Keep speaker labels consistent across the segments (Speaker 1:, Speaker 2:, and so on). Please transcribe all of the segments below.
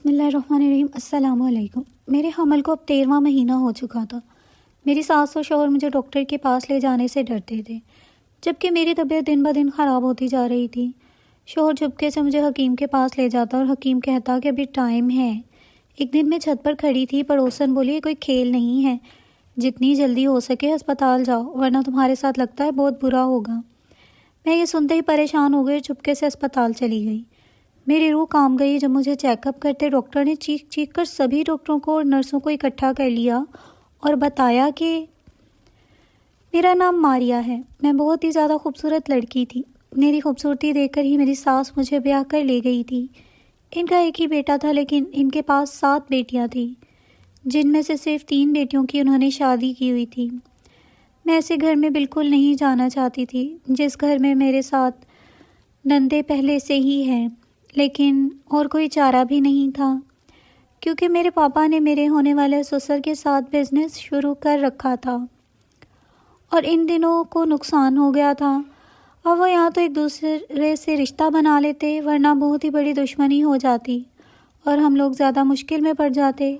Speaker 1: بسم اللہ الرحمن الرحیم۔ السلام علیکم۔ میرے حمل کو اب 13واں مہینہ ہو چکا تھا۔ میری ساس اور شوہر مجھے ڈاکٹر کے پاس لے جانے سے ڈرتے تھے، جبکہ میری طبیعت دن بہ دن خراب ہوتی جا رہی تھی۔ شوہر چپکے سے مجھے حکیم کے پاس لے جاتا اور حکیم کہتا کہ ابھی ٹائم ہے۔ ایک دن میں چھت پر کھڑی تھی، پڑوسن بولی کوئی کھیل نہیں ہے، جتنی جلدی ہو سکے ہسپتال جاؤ ورنہ تمہارے ساتھ لگتا ہے بہت برا ہوگا۔ میں یہ سنتے ہی پریشان ہو گئی، چپکے سے ہسپتال چلی گئی۔ میری روح کام گئی جب مجھے چیک اپ کرتے ڈاکٹر نے چیخ چیخ کر سبھی ڈاکٹروں کو اور نرسوں کو اکٹھا کر لیا اور بتایا کہ میرا نام ماریا ہے۔ میں بہت ہی زیادہ خوبصورت لڑکی تھی۔ میری خوبصورتی دیکھ کر ہی میری ساس مجھے بیاہ کر لے گئی تھی۔ ان کا ایک ہی بیٹا تھا، لیکن ان کے پاس 7 بیٹیاں تھیں، جن میں سے صرف 3 بیٹیوں کی انہوں نے شادی کی ہوئی تھی۔ میں ایسے گھر میں بالکل نہیں جانا چاہتی تھی، جس گھر میں میرے ساتھ نندے پہلے سے ہی ہیں، لیکن اور کوئی چارہ بھی نہیں تھا، کیونکہ میرے پاپا نے میرے ہونے والے سسر کے ساتھ بزنس شروع کر رکھا تھا اور ان دنوں کو نقصان ہو گیا تھا۔ اب وہ یہاں تو ایک دوسرے سے رشتہ بنا لیتے، ورنہ بہت ہی بڑی دشمنی ہو جاتی اور ہم لوگ زیادہ مشکل میں پڑ جاتے۔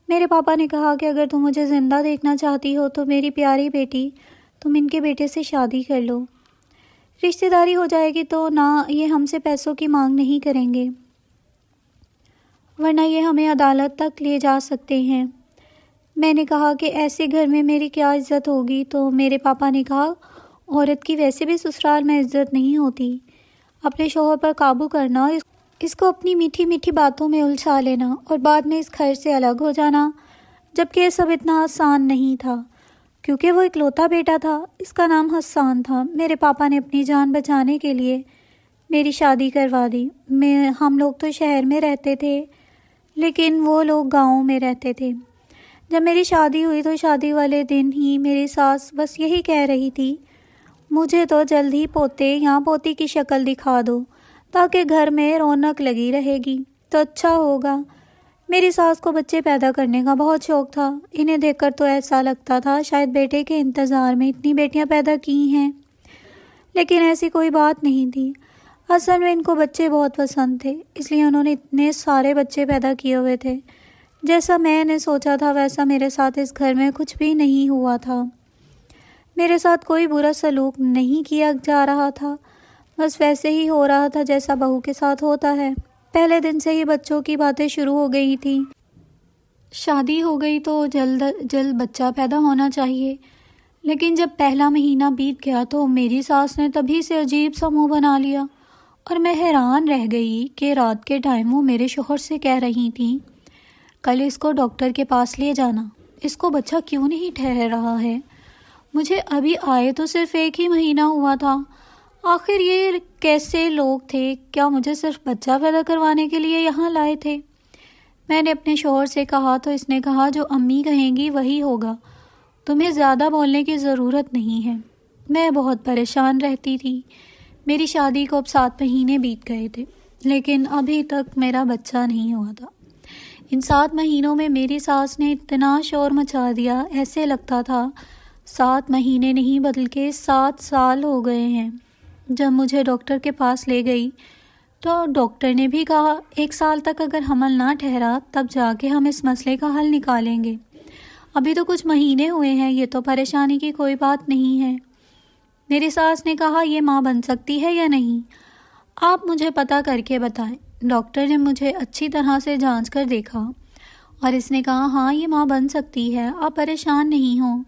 Speaker 1: میرے پاپا نے کہا کہ اگر تم مجھے زندہ دیکھنا چاہتی ہو تو میری پیاری بیٹی، تم ان کے بیٹے سے شادی کر لو۔ رشتہ داری ہو جائے گی تو نہ یہ ہم سے پیسوں کی مانگ نہیں کریں گے، ورنہ یہ ہمیں عدالت تک لے جا سکتے ہیں۔ میں نے کہا کہ ایسے گھر میں میری کیا عزت ہوگی؟ تو میرے پاپا نے کہا عورت کی ویسے بھی سسرال میں عزت نہیں ہوتی، اپنے شوہر پر قابو کرنا، اس کو اپنی میٹھی میٹھی باتوں میں الجھا لینا اور بعد میں اس گھر سے الگ ہو جانا، جبکہ یہ سب اتنا آسان نہیں تھا، کیونکہ وہ اکلوتا بیٹا تھا۔ اس کا نام حسان تھا۔ میرے پاپا نے اپنی جان بچانے کے لیے میری شادی کروا دی۔ ہم لوگ تو شہر میں رہتے تھے، لیکن وہ لوگ گاؤں میں رہتے تھے۔ جب میری شادی ہوئی تو شادی والے دن ہی میری ساس بس یہی کہہ رہی تھی، مجھے تو جلد ہی پوتے یا پوتی کی شکل دکھا دو تاکہ گھر میں رونق لگی رہے گی تو اچھا ہوگا۔ میری ساس کو بچے پیدا کرنے کا بہت شوق تھا۔ انہیں دیکھ کر تو ایسا لگتا تھا شاید بیٹے کے انتظار میں اتنی بیٹیاں پیدا کی ہیں، لیکن ایسی کوئی بات نہیں تھی۔ اصل میں ان کو بچے بہت پسند تھے، اس لیے انہوں نے اتنے سارے بچے پیدا کیے ہوئے تھے۔ جیسا میں نے سوچا تھا ویسا میرے ساتھ اس گھر میں کچھ بھی نہیں ہوا تھا۔ میرے ساتھ کوئی برا سلوک نہیں کیا جا رہا تھا، بس ویسے ہی ہو رہا تھا جیسا بہو کے ساتھ ہوتا ہے۔ پہلے دن سے ہی بچوں کی باتیں شروع ہو گئی تھیں۔ شادی ہو گئی تو جلد جلد بچہ پیدا ہونا چاہیے، لیکن جب پہلا مہینہ بیت گیا تو میری ساس نے تبھی سے عجیب سا منہ بنا لیا اور میں حیران رہ گئی کہ رات کے ٹائم وہ میرے شوہر سے کہہ رہی تھیں کل اس کو ڈاکٹر کے پاس لے جانا، اس کو بچہ کیوں نہیں ٹھہر رہا ہے؟ مجھے ابھی آئے تو صرف 1 ہی مہینہ ہوا تھا۔ آخر یہ کیسے لوگ تھے؟ کیا مجھے صرف بچہ پیدا کروانے کے لیے یہاں لائے تھے؟ میں نے اپنے شوہر سے کہا تو اس نے کہا جو امی کہیں گی وہی ہوگا، تمہیں زیادہ بولنے کی ضرورت نہیں ہے۔ میں بہت پریشان رہتی تھی۔ میری شادی کو اب 7 مہینے بیت گئے تھے، لیکن ابھی تک میرا بچہ نہیں ہوا تھا۔ ان 7 مہینوں میں میری ساس نے اتنا شور مچا دیا، ایسے لگتا تھا 7 مہینے نہیں بلکہ 7 سال ہو گئے ہیں۔ جب مجھے ڈاکٹر کے پاس لے گئی تو ڈاکٹر نے بھی کہا 1 سال تک اگر حمل نہ ٹھہرا تب جا کے ہم اس مسئلے کا حل نکالیں گے، ابھی تو کچھ مہینے ہوئے ہیں، یہ تو پریشانی کی کوئی بات نہیں ہے۔ میری ساس نے کہا یہ ماں بن سکتی ہے یا نہیں، آپ مجھے پتہ کر کے بتائیں۔ ڈاکٹر نے مجھے اچھی طرح سے جانچ کر دیکھا اور اس نے کہا ہاں یہ ماں بن سکتی ہے، آپ پریشان نہیں ہوں،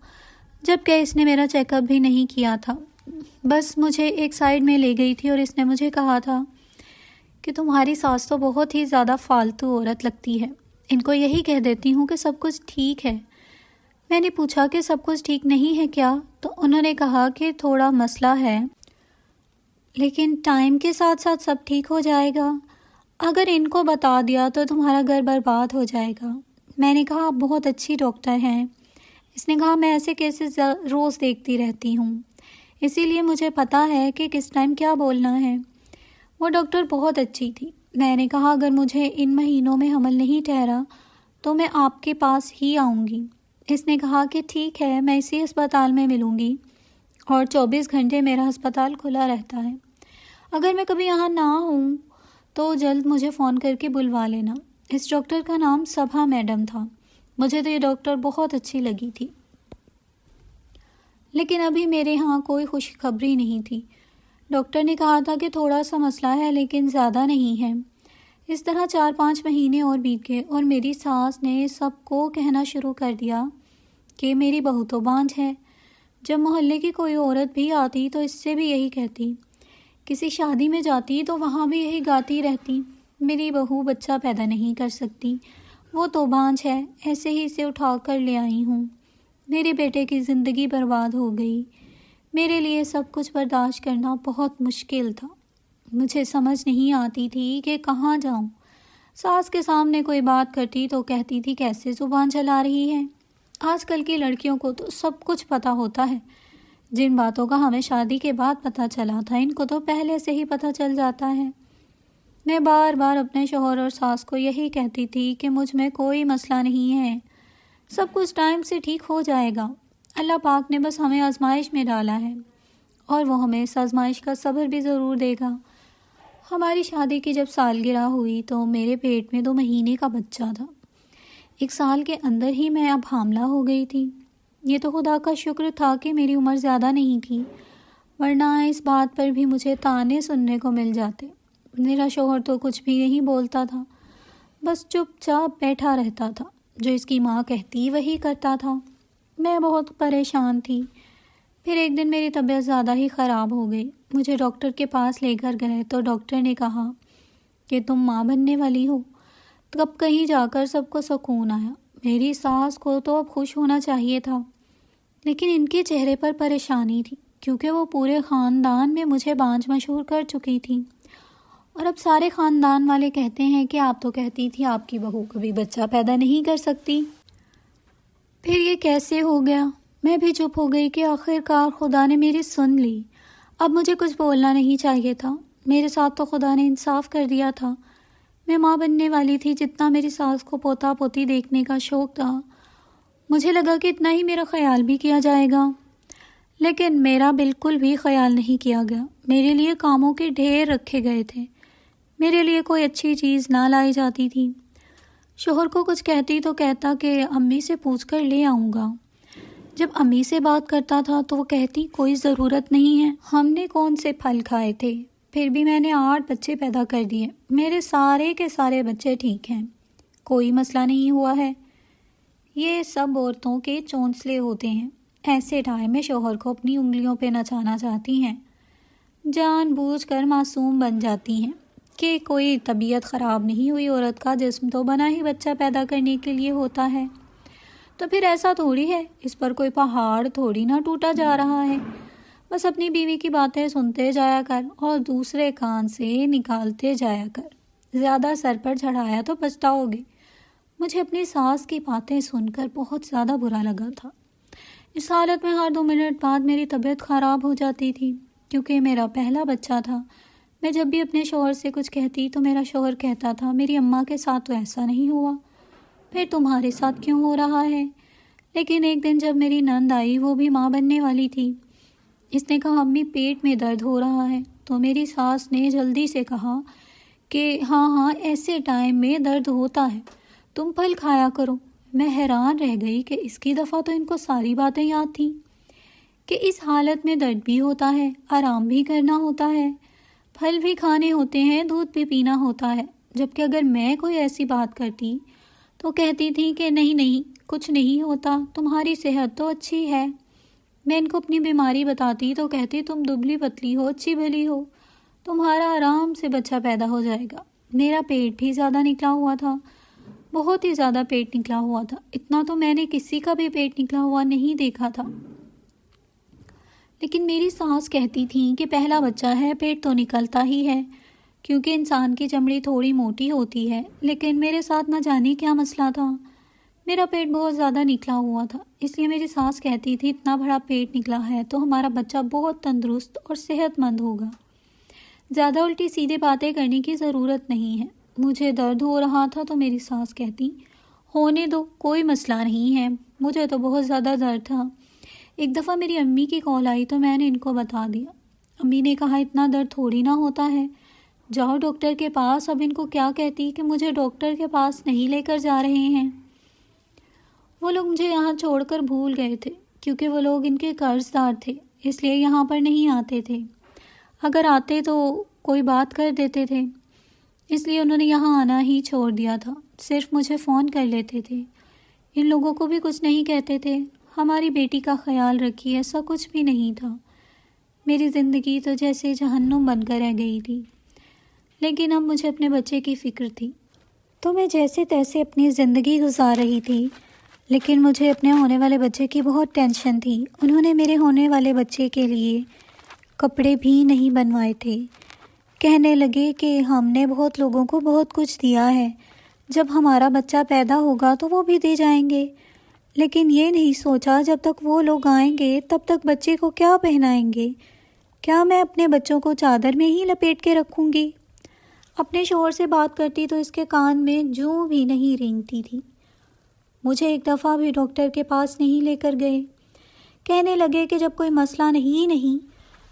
Speaker 1: جبکہ اس نے میرا چیک اپ بھی نہیں کیا تھا، بس مجھے ایک سائیڈ میں لے گئی تھی اور اس نے مجھے کہا تھا کہ تمہاری ساس تو بہت ہی زیادہ فالتو عورت لگتی ہے، ان کو یہی کہہ دیتی ہوں کہ سب کچھ ٹھیک ہے۔ میں نے پوچھا کہ سب کچھ ٹھیک نہیں ہے کیا؟ تو انہوں نے کہا کہ تھوڑا مسئلہ ہے، لیکن ٹائم کے ساتھ ساتھ سب ٹھیک ہو جائے گا، اگر ان کو بتا دیا تو تمہارا گھر برباد ہو جائے گا۔ میں نے کہا آپ بہت اچھی ڈاکٹر ہیں۔ اس نے کہا میں ایسے کیسز روز دیکھتی رہتی ہوں، اسی لیے مجھے پتہ ہے کہ کس ٹائم کیا بولنا ہے۔ وہ ڈاکٹر بہت اچھی تھی۔ میں نے کہا اگر مجھے ان مہینوں میں حمل نہیں ٹھہرا تو میں آپ کے پاس ہی آؤں گی۔ اس نے کہا کہ ٹھیک ہے، میں اسی ہسپتال میں ملوں گی اور 24 گھنٹے میرا ہسپتال کھلا رہتا ہے، اگر میں کبھی یہاں نہ ہوں تو جلد مجھے فون کر کے بلوا لینا۔ اس ڈاکٹر کا نام سبھا میڈم تھا۔ مجھے تو یہ ڈاکٹر بہت اچھی لگی تھی، لیکن ابھی میرے ہاں کوئی خوشخبری نہیں تھی۔ ڈاکٹر نے کہا تھا کہ تھوڑا سا مسئلہ ہے لیکن زیادہ نہیں ہے۔ اس طرح 4-5 مہینے اور بیت گئے اور میری ساس نے سب کو کہنا شروع کر دیا کہ میری بہو تو بانجھ ہے۔ جب محلے کی کوئی عورت بھی آتی تو اس سے بھی یہی کہتی، کسی شادی میں جاتی تو وہاں بھی یہی گاتی رہتی، میری بہو بچہ پیدا نہیں کر سکتی، وہ تو بانجھ ہے، ایسے ہی اسے اٹھا کر لے آئی ہوں۔ میرے بیٹے کی زندگی برباد ہو گئی۔ میرے لیے سب کچھ برداشت کرنا بہت مشکل تھا۔ مجھے سمجھ نہیں آتی تھی کہ کہاں جاؤں۔ ساس کے سامنے کوئی بات کرتی تو کہتی تھی کیسے زبان چلا رہی ہے، آج کل کی لڑکیوں کو تو سب کچھ پتہ ہوتا ہے۔ جن باتوں کا ہمیں شادی کے بعد پتہ چلا تھا ان کو تو پہلے سے ہی پتہ چل جاتا ہے۔ میں بار بار اپنے شوہر اور ساس کو یہی کہتی تھی کہ مجھ میں کوئی مسئلہ نہیں ہے، سب کچھ ٹائم سے ٹھیک ہو جائے گا۔ اللہ پاک نے بس ہمیں آزمائش میں ڈالا ہے اور وہ ہمیں اس آزمائش کا صبر بھی ضرور دے گا۔ ہماری شادی کی جب سالگرہ ہوئی تو میرے پیٹ میں 2 مہینے کا بچہ تھا۔ 1 سال کے اندر ہی میں اب حاملہ ہو گئی تھی۔ یہ تو خدا کا شکر تھا کہ میری عمر زیادہ نہیں تھی، ورنہ اس بات پر بھی مجھے طعنے سننے کو مل جاتے۔ میرا شوہر تو کچھ بھی نہیں بولتا تھا، بس چپ چاپ بیٹھا رہتا تھا، جو اس کی ماں کہتی وہی کرتا تھا۔ میں بہت پریشان تھی۔ پھر ایک دن میری طبیعت زیادہ ہی خراب ہو گئی۔ مجھے ڈاکٹر کے پاس لے کر گئے تو ڈاکٹر نے کہا کہ تم ماں بننے والی ہو۔ تب کہیں جا کر سب کو سکون آیا۔ میری ساس کو تو اب خوش ہونا چاہیے تھا، لیکن ان کے چہرے پر پریشانی تھی، کیونکہ وہ پورے خاندان میں مجھے بانجھ مشہور کر چکی تھی، اور اب سارے خاندان والے کہتے ہیں کہ آپ تو کہتی تھی آپ کی بہو کبھی بچہ پیدا نہیں کر سکتی۔ پھر یہ کیسے ہو گیا؟ میں بھی چپ ہو گئی کہ آخر کار خدا نے میری سن لی۔ اب مجھے کچھ بولنا نہیں چاہیے تھا۔ میرے ساتھ تو خدا نے انصاف کر دیا تھا۔ میں ماں بننے والی تھی، جتنا میری ساس کو پوتا پوتی دیکھنے کا شوق تھا مجھے لگا کہ اتنا ہی میرا خیال بھی کیا جائے گا، لیکن میرا بالکل بھی خیال نہیں کیا گیا۔ میرے لیے کاموں کے ڈھیر رکھے گئے تھے، میرے لیے کوئی اچھی چیز نہ لائی جاتی تھی۔ شوہر کو کچھ کہتی تو کہتا کہ امی سے پوچھ کر لے آؤں گا۔ جب امی سے بات کرتا تھا تو وہ کہتی کوئی ضرورت نہیں ہے، ہم نے کون سے پھل کھائے تھے، پھر بھی میں نے 8 بچے پیدا کر دیے، میرے سارے کے سارے بچے ٹھیک ہیں، کوئی مسئلہ نہیں ہوا ہے۔ یہ سب عورتوں کے چونسلے ہوتے ہیں، ایسے ٹائم میں شوہر کو اپنی انگلیوں پہ نچانا چاہتی ہیں، جان بوجھ کر معصوم بن جاتی ہیں کہ کوئی طبیعت خراب نہیں ہوئی، عورت کا جسم تو بنا ہی بچہ پیدا کرنے کے لیے ہوتا ہے، تو پھر ایسا تھوڑی ہے، اس پر کوئی پہاڑ تھوڑی نہ ٹوٹا جا رہا ہے۔ بس اپنی بیوی کی باتیں سنتے جایا کر اور دوسرے کان سے نکالتے جایا کر، زیادہ سر پر چڑھایا تو پچھتاؤ گے۔ مجھے اپنی ساس کی باتیں سن کر بہت زیادہ برا لگا تھا۔ اس حالت میں ہر 2 منٹ بعد میری طبیعت خراب ہو جاتی تھی، کیونکہ میرا پہلا بچہ تھا۔ میں جب بھی اپنے شوہر سے کچھ کہتی تو میرا شوہر کہتا تھا میری اماں کے ساتھ تو ایسا نہیں ہوا، پھر تمہارے ساتھ کیوں ہو رہا ہے؟ لیکن ایک دن جب میری نند آئی، وہ بھی ماں بننے والی تھی، اس نے کہا امی پیٹ میں درد ہو رہا ہے، تو میری ساس نے جلدی سے کہا کہ ہاں ایسے ٹائم میں درد ہوتا ہے، تم پھل کھایا کرو۔ میں حیران رہ گئی کہ اس کی دفعہ تو ان کو ساری باتیں یاد تھیں کہ اس حالت میں درد بھی ہوتا ہے، آرام بھی کرنا ہوتا ہے، پھل بھی کھانے ہوتے ہیں، دودھ بھی پینا ہوتا ہے، جبکہ اگر میں کوئی ایسی بات کرتی تو کہتی تھی کہ نہیں کچھ نہیں ہوتا، تمہاری صحت تو اچھی ہے۔ میں ان کو اپنی بیماری بتاتی تو کہتی تم دبلی پتلی ہو، اچھی بھلی ہو، تمہارا آرام سے بچہ پیدا ہو جائے گا۔ میرا پیٹ بھی زیادہ نکلا ہوا تھا، بہت ہی زیادہ پیٹ نکلا ہوا تھا، اتنا تو میں نے کسی کا بھی پیٹ نکلا ہوا نہیں دیکھا تھا۔ لیکن میری ساس کہتی تھیں کہ پہلا بچہ ہے، پیٹ تو نکلتا ہی ہے، کیونکہ انسان کی چمڑی تھوڑی موٹی ہوتی ہے، لیکن میرے ساتھ نہ جانے کیا مسئلہ تھا، میرا پیٹ بہت زیادہ نکلا ہوا تھا، اس لیے میری ساس کہتی تھی اتنا بڑا پیٹ نکلا ہے تو ہمارا بچہ بہت تندرست اور صحت مند ہوگا، زیادہ الٹی سیدھے باتیں کرنے کی ضرورت نہیں ہے۔ مجھے درد ہو رہا تھا تو میری ساس کہتی ہونے دو، کوئی مسئلہ نہیں ہے، مجھے تو بہت زیادہ درد تھا۔ ایک دفعہ میری امی کی کال آئی تو میں نے ان کو بتا دیا۔ امی نے کہا اتنا درد تھوڑی نہ ہوتا ہے، جاؤ ڈاکٹر کے پاس۔ اب ان کو کیا کہتی کہ مجھے ڈاکٹر کے پاس نہیں لے کر جا رہے ہیں۔ وہ لوگ مجھے یہاں چھوڑ کر بھول گئے تھے، کیونکہ وہ لوگ ان کے قرض دار تھے، اس لیے یہاں پر نہیں آتے تھے۔ اگر آتے تو کوئی بات کر دیتے تھے، اس لیے انہوں نے یہاں آنا ہی چھوڑ دیا تھا۔ صرف مجھے فون کر لیتے تھے، ان لوگوں کو بھی کچھ نہیں کہتے تھے۔ ہماری بیٹی کا خیال رکھیے، ایسا کچھ بھی نہیں تھا۔ میری زندگی تو جیسے جہنم بن کر رہ گئی تھی، لیکن اب مجھے اپنے بچے کی فکر تھی، تو میں جیسے تیسے اپنی زندگی گزار رہی تھی۔ لیکن مجھے اپنے ہونے والے بچے کی بہت ٹینشن تھی۔ انہوں نے میرے ہونے والے بچے کے لیے کپڑے بھی نہیں بنوائے تھے۔ کہنے لگے کہ ہم نے بہت لوگوں کو بہت کچھ دیا ہے، جب ہمارا بچہ پیدا ہوگا تو وہ بھی دے جائیں گے۔ لیکن یہ نہیں سوچا جب تک وہ لوگ آئیں گے تب تک بچے کو کیا پہنائیں گے؟ کیا میں اپنے بچوں کو چادر میں ہی لپیٹ کے رکھوں گی؟ اپنے شوہر سے بات کرتی تو اس کے کان میں جوں بھی نہیں رینگتی تھی۔ مجھے ایک دفعہ بھی ڈاکٹر کے پاس نہیں لے کر گئے۔ کہنے لگے کہ جب کوئی مسئلہ نہیں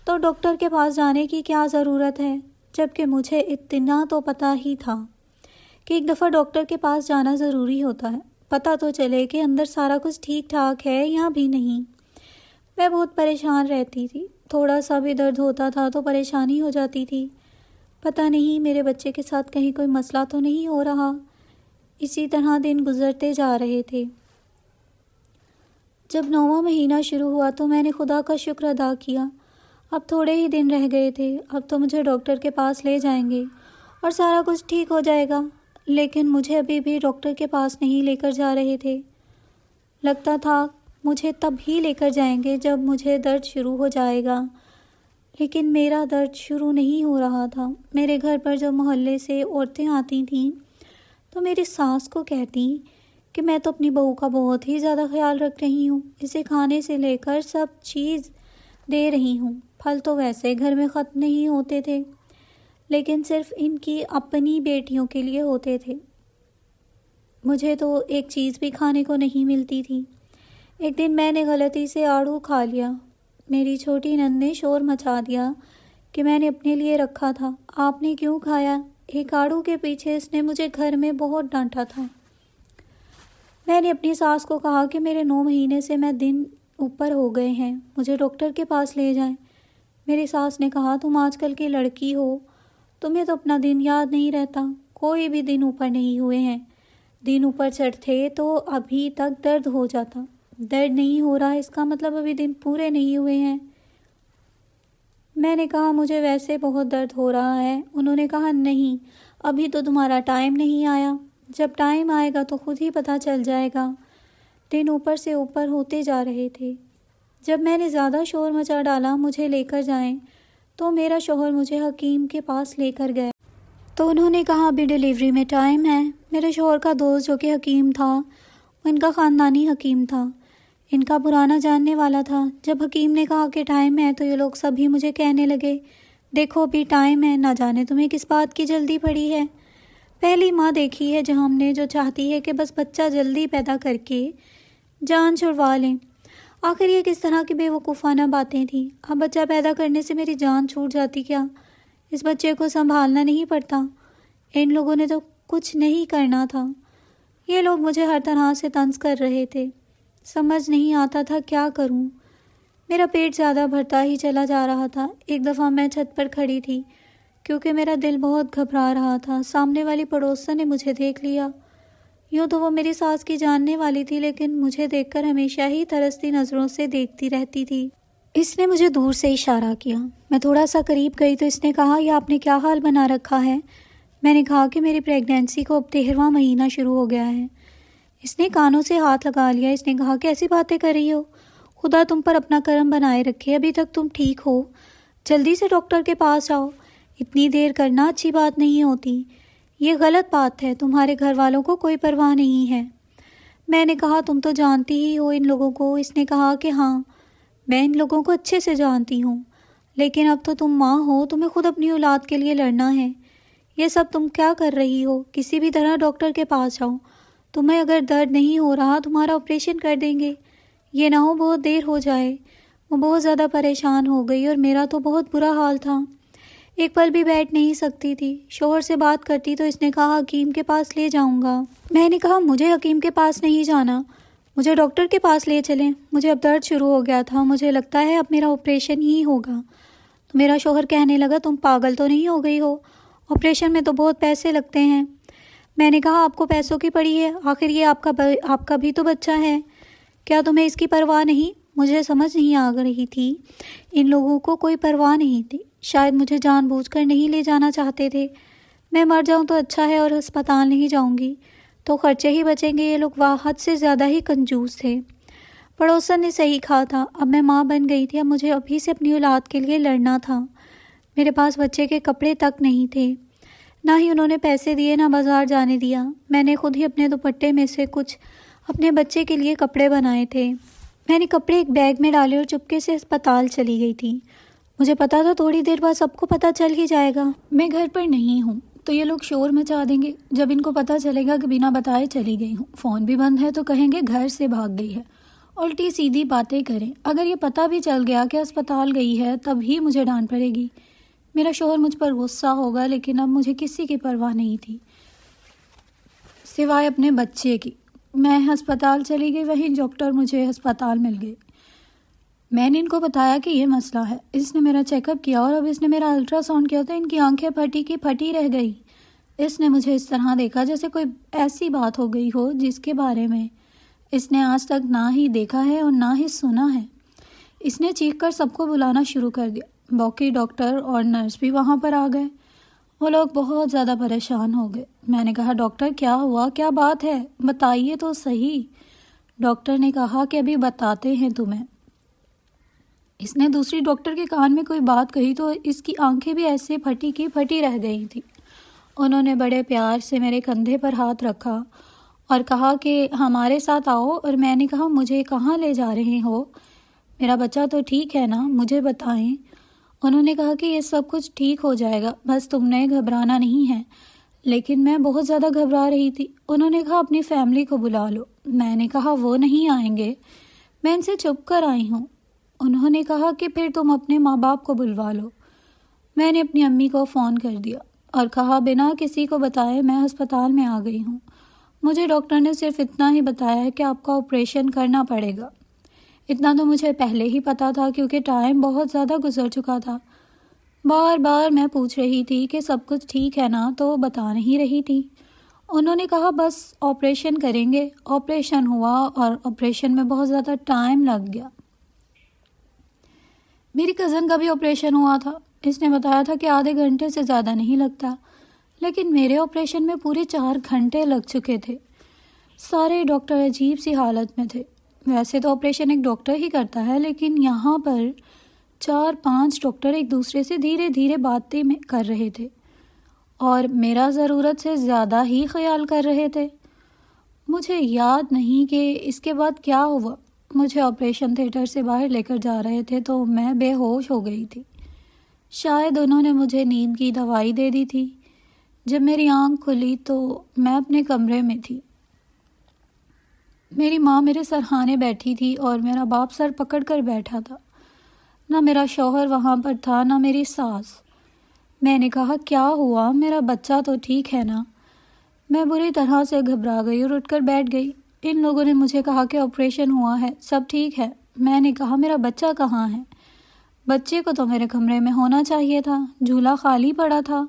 Speaker 1: تو ڈاکٹر کے پاس جانے کی کیا ضرورت ہے، جبکہ مجھے اتنا تو پتہ ہی تھا کہ ایک دفعہ ڈاکٹر کے پاس جانا ضروری ہوتا ہے، پتہ تو چلے کہ اندر سارا کچھ ٹھیک ٹھاک ہے یا بھی نہیں۔ میں بہت پریشان رہتی تھی، تھوڑا سا بھی درد ہوتا تھا تو پریشانی ہو جاتی تھی۔ پتہ نہیں میرے بچے کے ساتھ کہیں کوئی مسئلہ تو نہیں ہو رہا۔ اسی طرح دن گزرتے جا رہے تھے۔ جب 9واں مہینہ شروع ہوا تو میں نے خدا کا شکر ادا کیا، اب تھوڑے ہی دن رہ گئے تھے، اب تو مجھے ڈاکٹر کے پاس لے جائیں گے اور سارا کچھ ٹھیک ہو جائے گا۔ لیکن مجھے ابھی بھی ڈاکٹر کے پاس نہیں لے کر جا رہے تھے۔ لگتا تھا مجھے تب ہی لے کر جائیں گے جب مجھے درد شروع ہو جائے گا، لیکن میرا درد شروع نہیں ہو رہا تھا۔ میرے گھر پر جب محلے سے عورتیں آتی تھیں تو میری ساس کو کہتی کہ میں تو اپنی بہو کا بہت ہی زیادہ خیال رکھ رہی ہوں، اسے کھانے سے لے کر سب چیز دے رہی ہوں۔ پھل تو ویسے گھر میں ختم نہیں ہوتے تھے، لیکن صرف ان کی اپنی بیٹیوں کے لیے ہوتے تھے۔ مجھے تو ایک چیز بھی کھانے کو نہیں ملتی تھی۔ ایک دن میں نے غلطی سے آڑو کھا لیا۔ میری چھوٹی نند نے شور مچا دیا کہ میں نے اپنے لیے رکھا تھا، آپ نے کیوں کھایا؟ ایک آڑو کے پیچھے اس نے مجھے گھر میں بہت ڈانٹا تھا۔ میں نے اپنی ساس کو کہا کہ میرے 9 مہینے سے میں دن اوپر ہو گئے ہیں، مجھے ڈاکٹر کے پاس لے جائیں۔ میری ساس نے کہا تم آج کل کی لڑکی ہو، تمہیں تو اپنا دن یاد نہیں رہتا، کوئی بھی دن اوپر نہیں ہوئے ہیں، دن اوپر چڑھتے تو ابھی تک درد ہو جاتا، درد نہیں ہو رہا اس کا مطلب ابھی دن پورے نہیں ہوئے ہیں۔ میں نے کہا مجھے ویسے بہت درد ہو رہا ہے۔ انہوں نے کہا نہیں، ابھی تو تمہارا ٹائم نہیں آیا، جب ٹائم آئے گا تو خود ہی پتہ چل جائے گا۔ دن اوپر سے اوپر ہوتے جا رہے تھے۔ جب میں نے زیادہ شور مچا ڈالا مجھے لے کر جائیں تو میرا شوہر مجھے حکیم کے پاس لے کر گیا، تو انہوں نے کہا ابھی ڈیلیوری میں ٹائم ہے۔ میرے شوہر کا دوست جو کہ حکیم تھا، ان کا خاندانی حکیم تھا، ان کا پرانا جاننے والا تھا۔ جب حکیم نے کہا کہ ٹائم ہے تو یہ لوگ سبھی مجھے کہنے لگے دیکھو ابھی ٹائم ہے، نہ جانے تمہیں کس بات کی جلدی پڑی ہے۔ پہلی ماں دیکھی ہے جو ہم نے، جو چاہتی ہے کہ بس بچہ جلدی پیدا کر کے جان چھڑوا لیں۔ آخر یہ کس طرح کی بے وقوفانہ باتیں تھیں؟ اب بچہ پیدا کرنے سے میری جان چھوٹ جاتی کیا؟ اس بچے کو سنبھالنا نہیں پڑتا؟ ان لوگوں نے تو کچھ نہیں کرنا تھا۔ یہ لوگ مجھے ہر طرح سے طنز کر رہے تھے، سمجھ نہیں آتا تھا کیا کروں۔ میرا پیٹ زیادہ بھرتا ہی چلا جا رہا تھا۔ ایک دفعہ میں چھت پر کھڑی تھی کیونکہ میرا دل بہت گھبرا رہا تھا۔ سامنے والی پڑوسن نے مجھے دیکھ لیا۔ یوں تو وہ میری ساس کی جاننے والی تھی، لیکن مجھے دیکھ کر ہمیشہ ہی ترستی نظروں سے دیکھتی رہتی تھی۔ اس نے مجھے دور سے اشارہ کیا، میں تھوڑا سا قریب گئی تو اس نے کہا یہ آپ نے کیا حال بنا رکھا ہے؟ میں نے کہا کہ میری پریگنینسی کو اب 13واں مہینہ شروع ہو گیا ہے۔ اس نے کانوں سے ہاتھ لگا لیا۔ اس نے کہا کیسی باتیں کر رہی ہو؟ خدا تم پر اپنا کرم بنائے رکھے، ابھی تک تم ٹھیک ہو، جلدی سے ڈاکٹر کے پاس جاؤ، اتنی دیر کرنا اچھی بات نہیں ہوتی، یہ غلط بات ہے، تمہارے گھر والوں کو کوئی پرواہ نہیں ہے۔ میں نے کہا تم تو جانتی ہی ہو ان لوگوں کو۔ اس نے کہا کہ ہاں میں ان لوگوں کو اچھے سے جانتی ہوں، لیکن اب تو تم ماں ہو، تمہیں خود اپنی اولاد کے لیے لڑنا ہے۔ یہ سب تم کیا کر رہی ہو؟ کسی بھی طرح ڈاکٹر کے پاس جاؤ، تمہیں اگر درد نہیں ہو رہا تمہارا آپریشن کر دیں گے، یہ نہ ہو بہت دیر ہو جائے۔ وہ بہت زیادہ پریشان ہو گئی اور میرا تو بہت برا حال تھا۔ ایک پل بھی بیٹھ نہیں سکتی تھی۔ شوہر سے بات کرتی تو اس نے کہا حکیم کے پاس لے جاؤں گا۔ میں نے کہا مجھے حکیم کے پاس نہیں جانا، مجھے ڈاکٹر کے پاس لے چلیں۔ مجھے اب درد شروع ہو گیا تھا، مجھے لگتا ہے اب میرا آپریشن ہی ہوگا۔ تو میرا شوہر کہنے لگا تم پاگل تو نہیں ہو گئی ہو، آپریشن میں تو بہت پیسے لگتے ہیں۔ میں نے کہا آپ کو پیسوں کی پڑی ہے، آخر یہ آپ کا بھی تو بچہ ہے، کیا تمہیں اس کی پرواہ نہیں؟ مجھے سمجھ نہیں آ رہی تھی، ان لوگوں کو کوئی پرواہ نہیں تھی، شاید مجھے جان بوجھ کر نہیں لے جانا چاہتے تھے۔ میں مر جاؤں تو اچھا ہے اور ہسپتال نہیں جاؤں گی تو خرچے ہی بچیں گے۔ یہ لوگ حد سے زیادہ ہی کنجوس تھے۔ پڑوسن نے صحیح کہا تھا، اب میں ماں بن گئی تھی، اب مجھے ابھی سے اپنی اولاد کے لیے لڑنا تھا۔ میرے پاس بچے کے کپڑے تک نہیں تھے، نہ ہی انہوں نے پیسے دیے، نہ بازار جانے دیا۔ میں نے خود ہی اپنے دوپٹے میں سے کچھ اپنے بچے کے لیے کپڑے بنائے تھے۔ میں نے کپڑے ایک بیگ میں ڈالے اور چپکے سے ہسپتال چلی گئی تھی۔ مجھے پتا تھا تھوڑی دیر بعد سب کو پتہ چل ہی جائے گا، میں گھر پر نہیں ہوں تو یہ لوگ شور مچا دیں گے۔ جب ان کو پتہ چلے گا کہ بنا بتائے چلی گئی ہوں، فون بھی بند ہے، تو کہیں گے گھر سے بھاگ گئی ہے، الٹی سیدھی باتیں کریں۔ اگر یہ پتہ بھی چل گیا کہ اسپتال گئی ہے تب ہی مجھے ڈانٹ پڑے گی۔ میرا شوہر مجھ پر غصہ ہوگا، لیکن اب مجھے کسی کی پرواہ نہیں تھی سوائے اپنے بچے کی۔ میں ہسپتال چلی گئی، وہیں ڈاکٹر مجھے ہسپتال مل گئے۔ میں نے ان کو بتایا کہ یہ مسئلہ ہے۔ اس نے میرا چیک اپ کیا اور اب اس نے میرا الٹرا ساؤنڈ کیا تو ان کی آنکھیں پھٹی کی پھٹی رہ گئی۔ اس نے مجھے اس طرح دیکھا جیسے کوئی ایسی بات ہو گئی ہو جس کے بارے میں اس نے آج تک نہ ہی دیکھا ہے اور نہ ہی سنا ہے۔ اس نے چیخ کر سب کو بلانا شروع کر دیا۔ باقی ڈاکٹر اور نرس بھی وہاں پر آ گئے۔ وہ لوگ بہت زیادہ پریشان ہو گئے۔ میں نے کہا ڈاکٹر کیا ہوا، کیا بات ہے، بتائیے تو صحیح۔ ڈاکٹر نے کہا کہ ابھی بتاتے ہیں تمہیں۔ اس نے دوسری ڈاکٹر کے کان میں کوئی بات کہی تو اس کی آنکھیں بھی ایسے پھٹی کی پھٹی رہ گئی تھیں۔ انہوں نے بڑے پیار سے میرے کندھے پر ہاتھ رکھا اور کہا کہ ہمارے ساتھ آؤ، اور میں نے کہا مجھے کہاں لے جا رہے ہو، میرا بچہ تو ٹھیک ہے نا، مجھے بتائیں۔ انہوں نے کہا کہ یہ سب کچھ ٹھیک ہو جائے گا، بس تم نے گھبرانا نہیں ہے۔ لیکن میں بہت زیادہ گھبرا رہی تھی۔ انہوں نے کہا اپنی فیملی کو بلا لو۔ میں نے کہا وہ نہیں آئیں گے، میں ان سے چھپ کر آئی ہوں۔ انہوں نے کہا کہ پھر تم اپنے ماں باپ کو بلوا لو۔ میں نے اپنی امی کو فون کر دیا اور کہا بنا کسی کو بتائے میں ہسپتال میں آ گئی ہوں۔ مجھے ڈاکٹر نے صرف اتنا ہی بتایا ہے کہ آپ کا آپریشن کرنا پڑے گا۔ اتنا تو مجھے پہلے ہی پتا تھا کیونکہ ٹائم بہت زیادہ گزر چکا تھا۔ بار بار میں پوچھ رہی تھی کہ سب کچھ ٹھیک ہے نا، تو بتا نہیں رہی تھی۔ انہوں نے کہا بس آپریشن کریں گے۔ آپریشن ہوا اور آپریشن میں بہت زیادہ ٹائم لگ گیا۔ میری کزن کا بھی آپریشن ہوا تھا۔ اس نے بتایا تھا کہ آدھے گھنٹے سے زیادہ نہیں لگتا، لیکن میرے آپریشن میں پورے 4 گھنٹے لگ چکے تھے۔ سارے ڈاکٹر عجیب سی حالت میں تھے۔ ویسے تو آپریشن ایک ڈاکٹر ہی کرتا ہے، لیکن یہاں پر 4-5 ڈاکٹر ایک دوسرے سے دھیرے دھیرے باتیں کر رہے تھے اور میرا ضرورت سے زیادہ ہی خیال کر رہے تھے۔ مجھے یاد نہیں کہ اس کے بعد کیا ہوا۔ مجھے آپریشن تھیٹر سے باہر لے کر جا رہے تھے تو میں بے ہوش ہو گئی تھی۔ شاید انہوں نے مجھے نیند کی دوائی دے دی تھی۔ جب میری آنکھ کھلی تو میں اپنے کمرے میں تھی۔ میری ماں میرے سرہانے بیٹھی تھی اور میرا باپ سر پکڑ کر بیٹھا تھا۔ نہ میرا شوہر وہاں پر تھا، نہ میری ساس۔ میں نے کہا کیا ہوا، میرا بچہ تو ٹھیک ہے نا؟ میں بری طرح سے گھبرا گئی اور اٹھ کر بیٹھ گئی۔ ان لوگوں نے مجھے کہا کہ آپریشن ہوا ہے، سب ٹھیک ہے۔ میں نے کہا میرا بچہ کہاں ہے؟ بچے کو تو میرے کمرے میں ہونا چاہیے تھا، جھولا خالی پڑا تھا،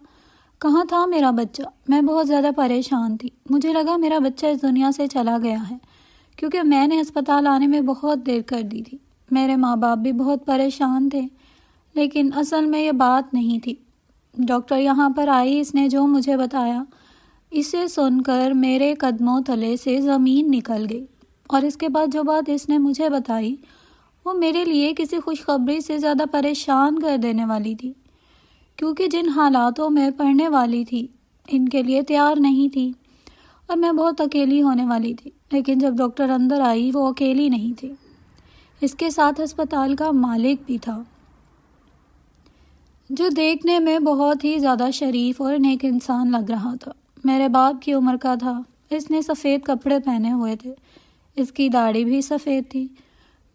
Speaker 1: کہاں تھا میرا بچہ؟ میں بہت زیادہ پریشان تھی۔ مجھے لگا میرا بچہ اس دنیا سے چلا گیا ہے، کیونکہ میں نے ہسپتال آنے میں بہت دیر کر دی تھی۔ میرے ماں باپ بھی بہت پریشان تھے، لیکن اصل میں یہ بات نہیں تھی۔ ڈاکٹر یہاں پر آئی، اس نے جو مجھے بتایا اسے سن کر میرے قدموں تلے سے زمین نکل گئی، اور اس کے بعد جو بات اس نے مجھے بتائی وہ میرے لیے کسی خوشخبری سے زیادہ پریشان کر دینے والی تھی، کیونکہ جن حالاتوں میں پڑھنے والی تھی ان کے لیے تیار نہیں تھی اور میں بہت اکیلی ہونے والی تھی۔ لیکن جب ڈاکٹر اندر آئی وہ اکیلی نہیں تھی، اس کے ساتھ ہسپتال کا مالک بھی تھا، جو دیکھنے میں بہت ہی زیادہ شریف اور نیک انسان لگ رہا تھا۔ میرے باپ کی عمر کا تھا۔ اس نے سفید کپڑے پہنے ہوئے تھے، اس کی داڑھی بھی سفید تھی۔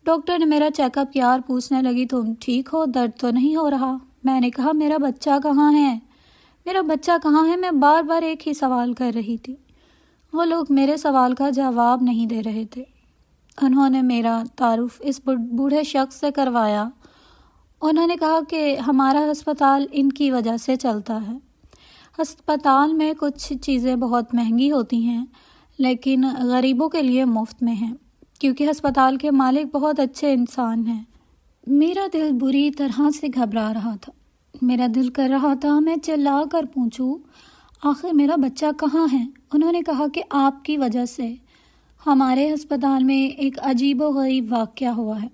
Speaker 1: ڈاکٹر نے میرا چیک اپ کیا اور پوچھنے لگی تم ٹھیک ہو، درد تو نہیں ہو رہا؟ میں نے کہا میرا بچہ کہاں ہے، میرا بچہ کہاں ہے؟ میں بار بار ایک ہی سوال کر رہی تھی۔ وہ لوگ میرے سوال کا جواب نہیں دے رہے تھے۔ انہوں نے میرا تعارف اس بوڑھے شخص سے کروایا۔ انہوں نے کہا کہ ہمارا ہسپتال ان کی وجہ سے چلتا ہے۔ ہسپتال میں کچھ چیزیں بہت مہنگی ہوتی ہیں لیکن غریبوں کے لیے مفت میں ہیں، کیونکہ ہسپتال کے مالک بہت اچھے انسان ہیں۔ میرا دل بری طرح سے گھبرا رہا تھا۔ میرا دل کر رہا تھا میں چلا کر پوچھوں آخر میرا بچہ کہاں ہے۔ انہوں نے کہا کہ آپ کی وجہ سے ہمارے ہسپتال میں ایک عجیب و غریب واقعہ ہوا ہے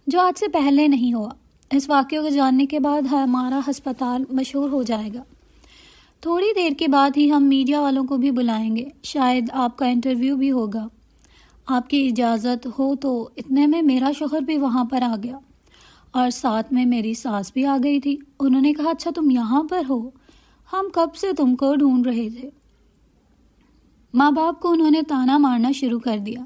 Speaker 1: جو آج سے پہلے نہیں ہوا۔ اس واقعے کو جاننے کے بعد ہمارا ہسپتال مشہور ہو جائے گا۔ تھوڑی دیر کے بعد ہی ہم میڈیا والوں کو بھی بلائیں گے، شاید آپ کا انٹرویو بھی ہوگا۔ آپ کی اجازت ہو تو۔ اتنے میں میرا شوہر بھی وہاں پر آ گیا اور ساتھ میں میری ساس بھی آ گئی تھی۔ انہوں نے کہا اچھا تم یہاں پر ہو، ہم کب سے تم کو ڈھونڈ رہے تھے۔ ماں باپ کو انہوں نے تانا مارنا شروع کر دیا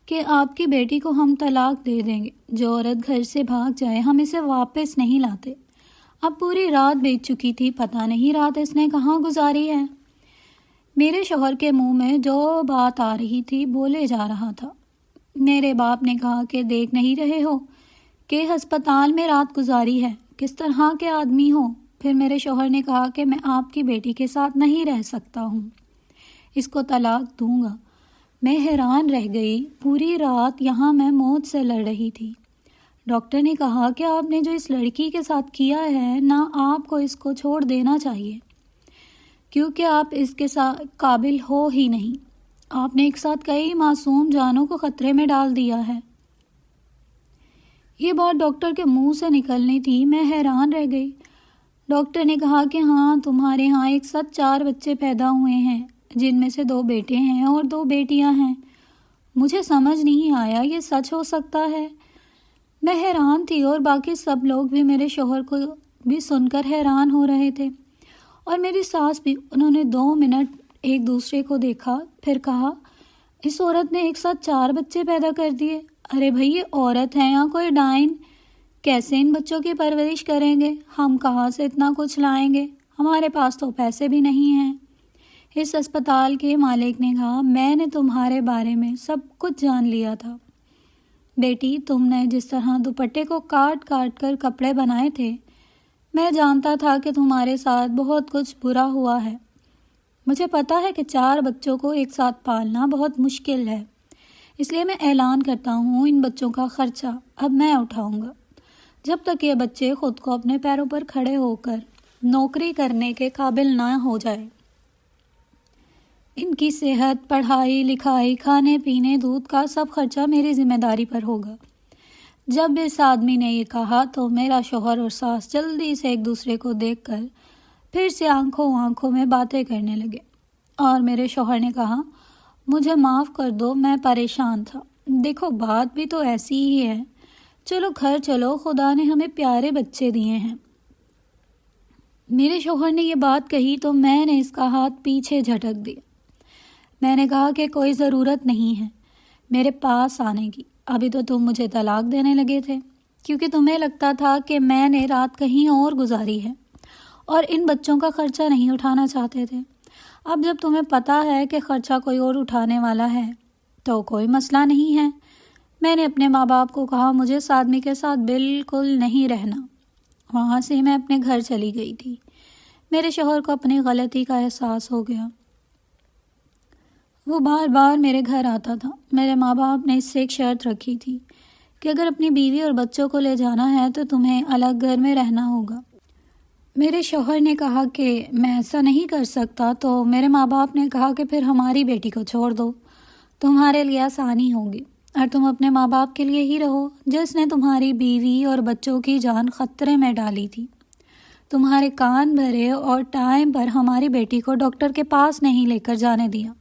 Speaker 1: کہ آپ کی بیٹی کو ہم طلاق دے دیں گے، جو عورت گھر سے بھاگ جائے ہم اسے واپس نہیں لاتے۔ اب پوری رات بیت چکی تھی، پتہ نہیں رات اس نے کہاں گزاری ہے۔ میرے شوہر کے منہ میں جو بات آ رہی تھی بولے جا رہا تھا۔ میرے باپ نے کہا کہ دیکھ نہیں رہے ہو کہ ہسپتال میں رات گزاری ہے، کس طرح کے آدمی ہو۔ پھر میرے شوہر نے کہا کہ میں آپ کی بیٹی کے ساتھ نہیں رہ سکتا ہوں، اس کو طلاق دوں گا۔ میں حیران رہ گئی۔ پوری رات یہاں میں موت سے لڑ رہی تھی۔ ڈاکٹر نے کہا کہ آپ نے جو اس لڑکی کے ساتھ کیا ہے نا، آپ کو اس کو چھوڑ دینا چاہیے کیونکہ آپ اس کے ساتھ قابل ہو ہی نہیں۔ آپ نے ایک ساتھ کئی معصوم جانوں کو خطرے میں ڈال دیا ہے۔ یہ بات ڈاکٹر کے منہ سے نکلنی تھی، میں حیران رہ گئی۔ ڈاکٹر نے کہا کہ ہاں تمہارے ہاں ایک ساتھ 4 بچے پیدا ہوئے ہیں، جن میں سے 2 بیٹے ہیں اور 2 بیٹیاں ہیں۔ مجھے سمجھ نہیں آیا یہ سچ ہو سکتا ہے۔ میں حیران تھی اور باقی سب لوگ بھی میرے شوہر کو بھی سن کر حیران ہو رہے تھے اور میری ساس بھی۔ انہوں نے 2 منٹ ایک دوسرے کو دیکھا، پھر کہا اس عورت نے ایک ساتھ 4 بچے پیدا کر دیے۔ ارے بھائی یہ عورت ہے یا کوئی ڈائن؟ کیسے ان بچوں کی پرورش کریں گے؟ ہم کہاں سے اتنا کچھ لائیں گے؟ ہمارے پاس تو پیسے بھی نہیں ہیں۔ اس اسپتال کے مالک نے کہا میں نے تمہارے بارے میں سب کچھ جان لیا تھا بیٹی، تم نے جس طرح دوپٹے کو کاٹ کاٹ کر کپڑے بنائے تھے، میں جانتا تھا کہ تمہارے ساتھ بہت کچھ برا ہوا ہے۔ مجھے پتا ہے کہ 4 بچوں کو ایک ساتھ پالنا بہت مشکل ہے، اس لیے میں اعلان کرتا ہوں ان بچوں کا خرچہ اب میں اٹھاؤں گا جب تک یہ بچے خود کو اپنے پیروں پر کھڑے ہو کر نوکری کرنے کے قابل نہ ہو جائے۔ ان کی صحت، پڑھائی لکھائی، کھانے پینے، دودھ کا سب خرچہ میری ذمہ داری پر ہوگا۔ جب اس آدمی نے یہ کہا تو میرا شوہر اور ساس جلدی سے ایک دوسرے کو دیکھ کر پھر سے آنکھوں میں باتیں کرنے لگے اور میرے شوہر نے کہا مجھے معاف کر دو، میں پریشان تھا۔ دیکھو بات بھی تو ایسی ہی ہے، چلو گھر چلو، خدا نے ہمیں پیارے بچے دیے ہیں۔ میرے شوہر نے یہ بات کہی تو میں نے اس کا ہاتھ پیچھے جھٹک دیا۔ میں نے کہا کہ کوئی ضرورت نہیں ہے میرے پاس آنے کی، ابھی تو تم مجھے طلاق دینے لگے تھے کیونکہ تمہیں لگتا تھا کہ میں نے رات کہیں اور گزاری ہے اور ان بچوں کا خرچہ نہیں اٹھانا چاہتے تھے۔ اب جب تمہیں پتہ ہے کہ خرچہ کوئی اور اٹھانے والا ہے تو کوئی مسئلہ نہیں ہے۔ میں نے اپنے ماں باپ کو کہا مجھے اس آدمی کے ساتھ بالکل نہیں رہنا۔ وہاں سے میں اپنے گھر چلی گئی تھی۔ میرے شوہر کو اپنی غلطی کا احساس ہو گیا۔ وہ بار بار میرے گھر آتا تھا۔ میرے ماں باپ نے اس سے ایک شرط رکھی تھی کہ اگر اپنی بیوی اور بچوں کو لے جانا ہے تو تمہیں الگ گھر میں رہنا ہوگا۔ میرے شوہر نے کہا کہ میں ایسا نہیں کر سکتا، تو میرے ماں باپ نے کہا کہ پھر ہماری بیٹی کو چھوڑ دو، تمہارے لیے آسانی ہوگی اور تم اپنے ماں باپ کے لیے ہی رہو جس نے تمہاری بیوی اور بچوں کی جان خطرے میں ڈالی تھی۔ تمہارے کان بھرے اور ٹائم پر ہماری بیٹی کو ڈاکٹر کے پاس نہیں لے کر جانے دیا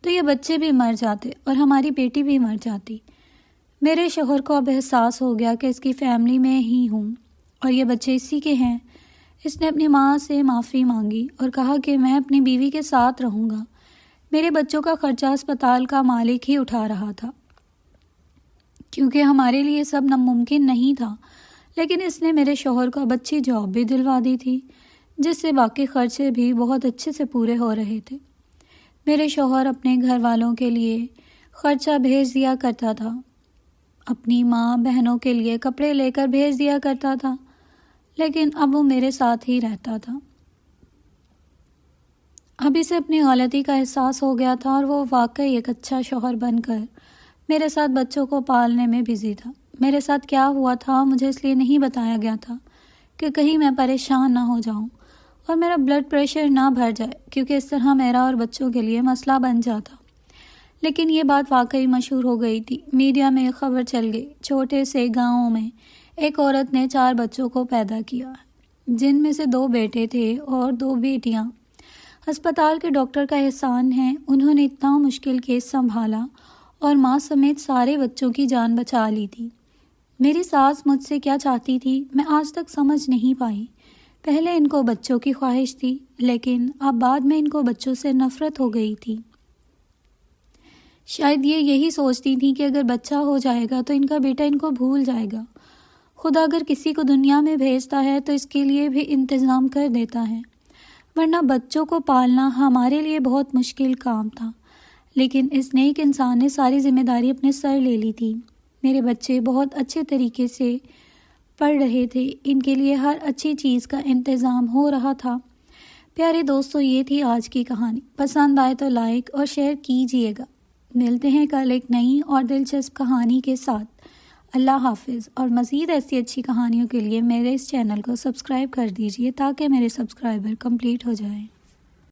Speaker 1: تو یہ بچے بھی مر جاتے اور ہماری بیٹی بھی مر جاتی۔ میرے شوہر کو اب احساس ہو گیا کہ اس کی فیملی میں ہی ہوں اور یہ بچے اسی کے ہیں۔ اس نے اپنی ماں سے معافی مانگی اور کہا کہ میں اپنی بیوی کے ساتھ رہوں گا۔ میرے بچوں کا خرچہ اسپتال کا مالک ہی اٹھا رہا تھا کیونکہ ہمارے لیے سب ناممکن نہیں تھا، لیکن اس نے میرے شوہر کو اب اچھی جاب بھی دلوا دی تھی، جس سے باقی خرچے بھی بہت اچھے سے پورے ہو رہے تھے۔ میرے شوہر اپنے گھر والوں کے لیے خرچہ بھیج دیا کرتا تھا، اپنی ماں بہنوں کے لیے کپڑے لے کر بھیج دیا کرتا تھا، لیکن اب وہ میرے ساتھ ہی رہتا تھا۔ اب اسے اپنی غلطی کا احساس ہو گیا تھا اور وہ واقعی ایک اچھا شوہر بن کر میرے ساتھ بچوں کو پالنے میں بزی تھا۔ میرے ساتھ کیا ہوا تھا مجھے اس لیے نہیں بتایا گیا تھا کہ کہیں میں پریشان نہ ہو جاؤں اور میرا بلڈ پریشر نہ بڑھ جائے، کیونکہ اس طرح میرا اور بچوں کے لیے مسئلہ بن جاتا۔ لیکن یہ بات واقعی مشہور ہو گئی تھی، میڈیا میں خبر چل گئی، چھوٹے سے گاؤں میں ایک عورت نے 4 بچوں کو پیدا کیا، جن میں سے 2 بیٹے تھے اور 2 بیٹیاں۔ ہسپتال کے ڈاکٹر کا احسان ہے، انہوں نے اتنا مشکل کیس سنبھالا اور ماں سمیت سارے بچوں کی جان بچا لی تھی۔ میری ساس مجھ سے کیا چاہتی تھی میں آج تک سمجھ نہیں پائی۔ پہلے ان کو بچوں کی خواہش تھی، لیکن اب بعد میں ان کو بچوں سے نفرت ہو گئی تھی۔ شاید یہ یہی سوچتی تھی کہ اگر بچہ ہو جائے گا تو ان کا بیٹا ان کو بھول جائے گا۔ خدا اگر کسی کو دنیا میں بھیجتا ہے تو اس کے لیے بھی انتظام کر دیتا ہے، ورنہ بچوں کو پالنا ہمارے لیے بہت مشکل کام تھا، لیکن اس نیک انسان نے ساری ذمہ داری اپنے سر لے لی تھی۔ میرے بچے بہت اچھے طریقے سے پڑھ رہے تھے، ان کے لیے ہر اچھی چیز کا انتظام ہو رہا تھا۔ پیارے دوستو، یہ تھی آج کی کہانی۔ پسند آئے تو لائک اور شیئر کیجیے گا۔ ملتے ہیں کل ایک نئی اور دلچسپ کہانی کے ساتھ۔ اللہ حافظ، اور مزید ایسی اچھی کہانیوں کے لیے میرے اس چینل کو سبسکرائب کر دیجیے تاکہ میرے سبسکرائبر کمپلیٹ ہو جائیں۔